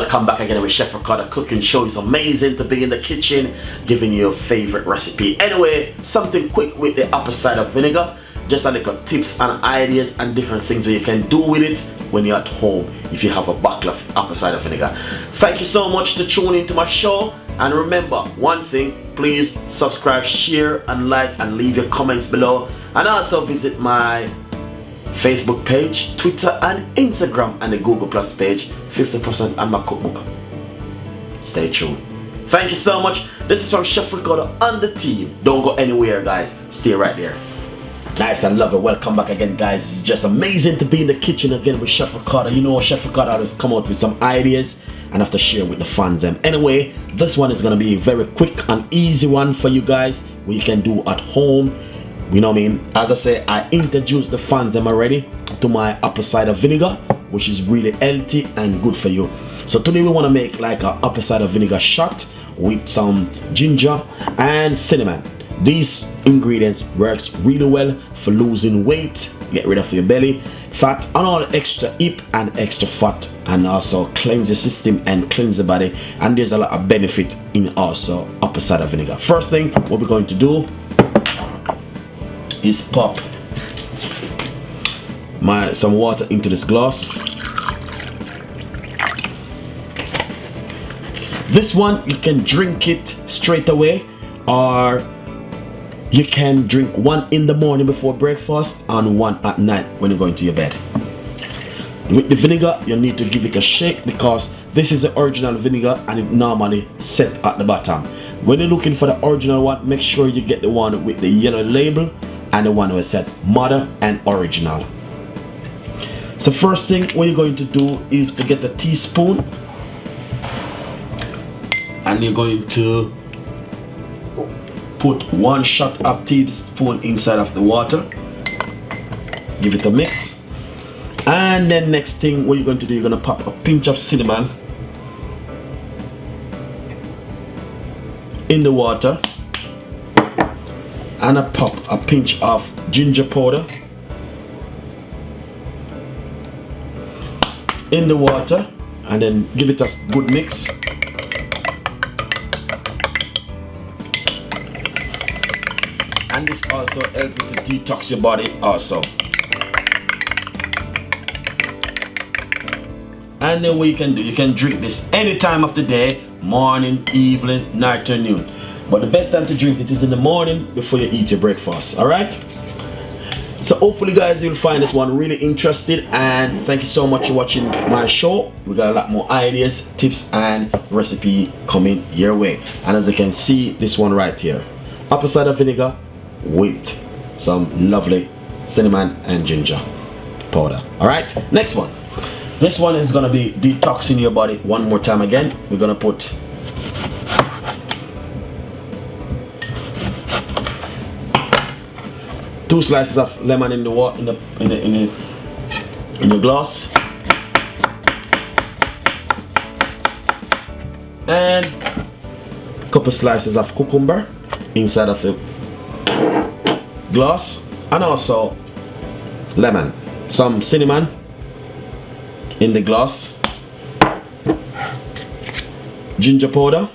Welcome back again with Chef Ricardo cooking show. It's amazing to be in the kitchen giving you your favorite recipe. Anyway, something quick with the apple cider vinegar. Just a little tips and ideas and different things that you can do with it when you're at home if you have a bottle of apple cider vinegar. Thank you so much to tune into my show. And remember one thing, please subscribe, share and like and leave your comments below. And also visit my Facebook page, Twitter and Instagram and the Google Plus page, 50% on my cookbook. Stay tuned. Thank you so much. This is from Chef Ricardo and the team. Don't go anywhere, guys. Stay right there. Nice and lovely. Welcome back again, guys. It's just amazing to be in the kitchen again with Chef Ricardo. You know, Chef Ricardo has come out with some ideas and have to share with the fans. Anyway, this one is going to be a very quick and easy one for you guys where you can do at home. You know what I mean? As I say, I introduced the fans already to my apple cider vinegar, which is really healthy and good for you. So today we want to make like an apple cider vinegar shot with some ginger and cinnamon. These ingredients works really well for losing weight, get rid of your belly fat and all the extra hip and extra fat, and also cleanse the system and cleanse the body. And there's a lot of benefit in also apple cider vinegar. First thing what we're going to do is pop some water into this glass. This one you can drink it straight away, or you can drink one in the morning before breakfast and one at night when you're going to your bed. With the vinegar you need to give it a shake because this is the original vinegar and it normally set at the bottom. When you're looking for the original one, make sure you get the one with the yellow label and the one who said mother and original. So first thing what you're going to do is to get a teaspoon and you're going to put 1 shot of teaspoon inside of the water. Give it a mix. And then next thing what you're going to do, you're going to pop a pinch of cinnamon in the water. And I pop a pinch of ginger powder in the water and then give it a good mix. And this also helps you to detox your body also. And then what you can do, you can drink this any time of the day, morning, evening, night or noon. But the best time to drink it is in the morning before you eat your breakfast. Alright? So hopefully guys you'll find this one really interesting, and thank you so much for watching my show. We got a lot more ideas, tips and recipe coming your way. And as you can see, this one right here, apple cider vinegar with some lovely cinnamon and ginger powder. Alright, next one. This one is gonna be detoxing your body one more time again. We're gonna put two slices of lemon in the water in the glass, and a couple slices of cucumber inside of the glass, and also lemon, some cinnamon in the glass, ginger powder,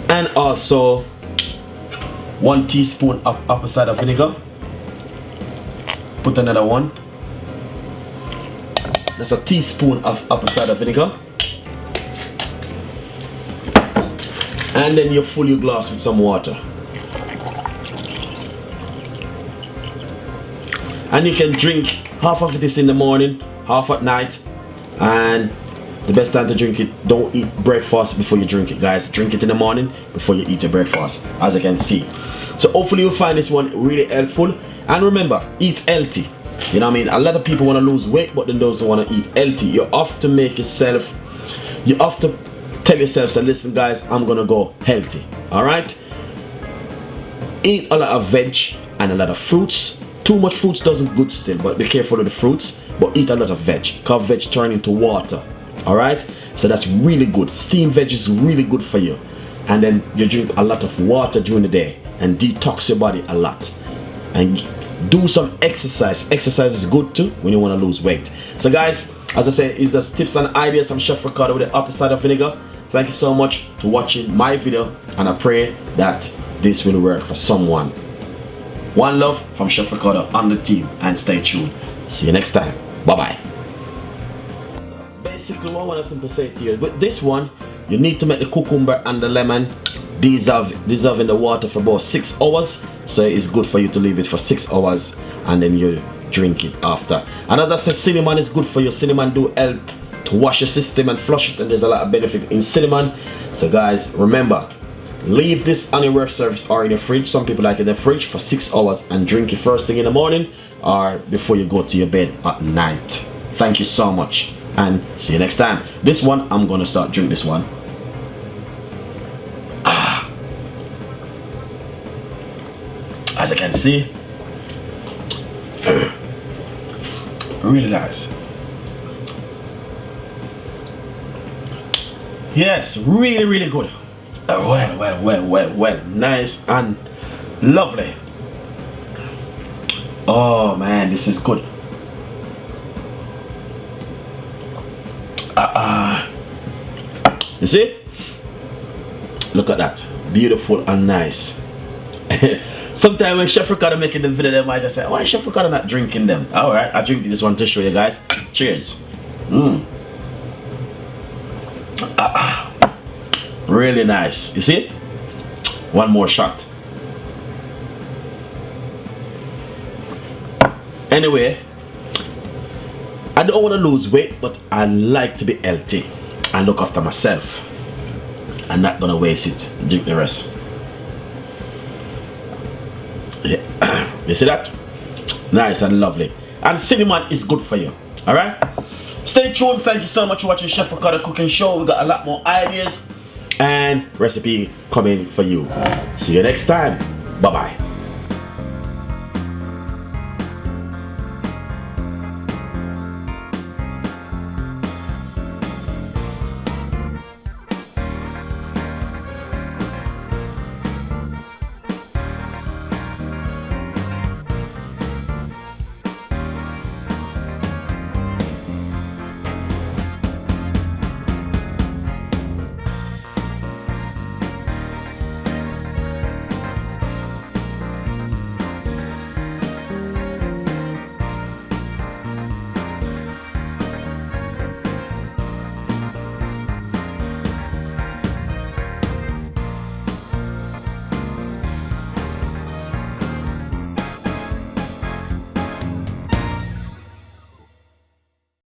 and also 1 teaspoon of apple cider vinegar. Put another one. That's a teaspoon of apple cider vinegar. And then you fill your glass with some water. And you can drink half of this in the morning, half at night. And the best time to drink it, don't eat breakfast before you drink it, guys. Drink it in the morning before you eat your breakfast, as you can see. So hopefully you'll find this one really helpful. And remember, eat healthy. You know what I mean? A lot of people want to lose weight, but then those who want to eat healthy, you have to make yourself, you have to tell yourself, so listen guys, I'm gonna go healthy. Alright? Eat a lot of veg and a lot of fruits. Too much fruits doesn't good still, but be careful of the fruits. But eat a lot of veg, because veg turn into water. Alright, so that's really good. Steamed veg is really good for you. And then you drink a lot of water during the day and detox your body a lot. And do some exercise. Exercise is good too when you want to lose weight. So guys, as I said, it's just tips and ideas from Chef Ricardo with the apple cider vinegar. Thank you so much for watching my video, and I pray that this will work for someone. One love from Chef Ricardo and the team, and stay tuned. See you next time. Bye bye. So basically, what I want to simply say to you, with this one, you need to make the cucumber and the lemon dissolve in the water for about 6 hours. So it's good for you to leave it for 6 hours and then you drink it after. And as I said, cinnamon is good for you. Cinnamon do help to wash your system and flush it, and there's a lot of benefit in cinnamon. So guys, remember, leave this on your work surface or in your fridge. Some people like it in the fridge for 6 hours and drink it first thing in the morning or before you go to your bed at night. Thank you so much, and see you next time. This one, I'm gonna start drink this one. As you can see, really nice. Yes, really good. Well, nice and lovely. Oh man, this is good. You see? Look at that, beautiful and nice. Sometimes when Chef Ricardo making the video, they might just say, why is Chef Ricardo not drinking them? Alright, I drink this one to show you guys. Cheers. Really nice. You see? One more shot. Anyway, I don't want to lose weight, but I like to be healthy and look after myself. I'm not gonna waste it. Drink the rest. Yeah. You see that? Nice and lovely. And cinnamon is good for you. Alright? Stay tuned. Thank you so much for watching Chef Ricardo Cooking Show. We got a lot more ideas and recipe coming for you. See you next time. Bye bye.